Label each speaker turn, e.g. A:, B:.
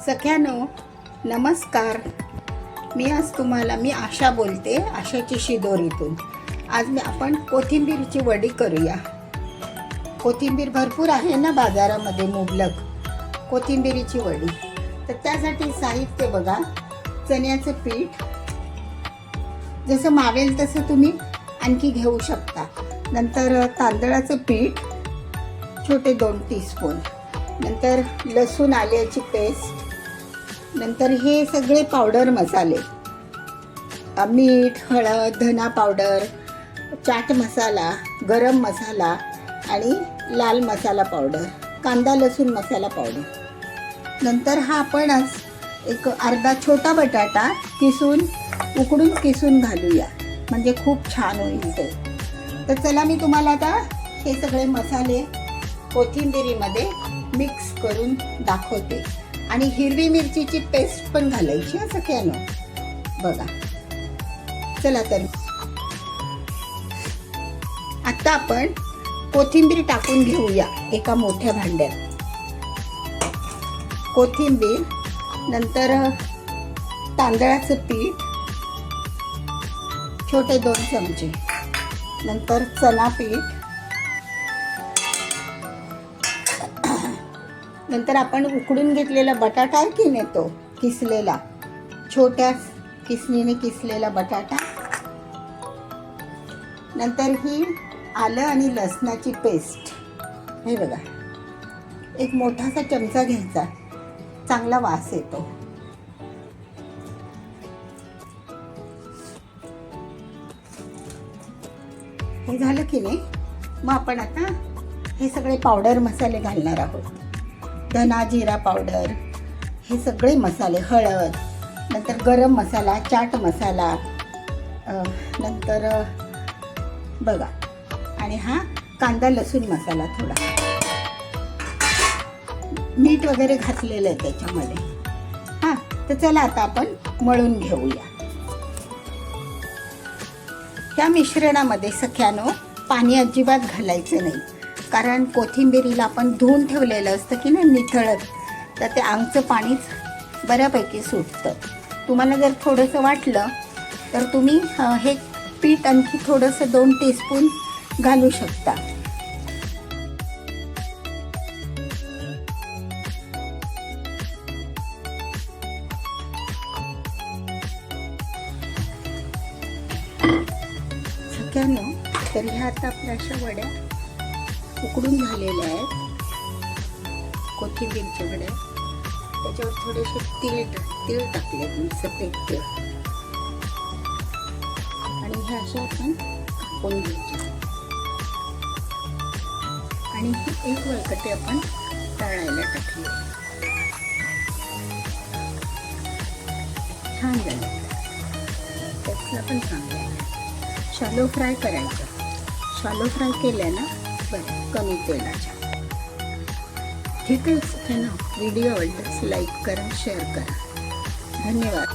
A: सख्यानो नमस्कार. मी आशा बोलते, आशाची शिदोरीतून. आज आपण कोथिंबीरची वडी करूया. कोथिंबीर भरपूर आहे ना बाजारामध्ये, मुबलक कोथिंबीरीची वडी. तर त्यासाठी साहित्य बघा, चण्याचं पीठ जसं मावेल तसं तुम्ही आणखी घेऊ शकता. नंतर तांदळाचं पीठ छोटे 2 टीस्पून. नंतर लसूण आल्याची पेस्ट. नंतर हे सगळे पावडर मसाले, मीठ, हळद, धना पावडर, चाट मसाला, गरम मसाला आणि लाल मसाला पावडर, कांदा लसूण मसाला पावडर. नंतर हा आपण एक अर्धा छोटा बटाटा उकडून किसून घालूया, म्हणजे खूप छान होईल ते. तर चला मी तुम्हाला आता हे सगळे मसाले कोथिंबीरीमध्ये मिक्स करून दाखवते. आणि हिरवी मिरचीची पेस्ट पण घालायची असं सख्यानो बघा. चला तर आता आपण कोथिंबीर टाकून घेऊया एका मोठ्या भांड्यात. कोथिंबीर, नंतर तांदळाचं पीठ छोटे 2 चमचे, नंतर चणा पीठ, नंतर आपण उकडून घेतलेला बटाटा आहे की नाही तो किसलेला, छोट्या किसणीने किसलेला बटाटा. नंतर ही आलं आणि लसणाची पेस्ट. हे बघा, एक मोठासा चमचा घ्यायचा, चांगला वास येतो. हे झालं की नाही, मग आपण आता हे सगळे पावडर मसाले घालणार आहोत. धना जिरा पावडर, हे सगळे मसाले, हळद, नंतर गरम मसाला, चाट मसाला, नंतर बघा, आणि हा कांदा लसूण मसाला थोडा, मीठ वगैरे घातलेलं आहे त्याच्यामध्ये. हां, तर चला आता आपण मळून घेऊया. त्या मिश्रणामध्ये सख्यानो पाणी अजिबात घालायचं नाही, कारण कोथिंबीरीला आपण धुवून ठेवलेलं असतं की नाही निथळत, तर ते अंगचं पाणीच बऱ्यापैकी सुटतं. तुम्हाला जर थोडंसं वाटलं तर तुम्ही हे पीठ आणखी थोडंसं 2 टीस्पून घालू शकता. सगळ्यांना तर ह्या आता आपल्या अशा वड्या उकडून झालेल्या आहेत, कोथिंबीरच्या वड्या. त्याच्यावर थोडेसे तीळ टाकले, सफेद तीळ, आणि हे अशा आपण कापून घ्यायचे. आणि ही एक वळकटी आपण तळायला टाकली. छान झालं, त्यातला पण चांगलं आहे. शॅलो फ्राय करायचं. शॅलो फ्राय केलं ना बरं, कमी तेलाच्या. ठीक आहे ना. व्हिडिओ आवडल्यास लाईक करा, शेअर करा. धन्यवाद.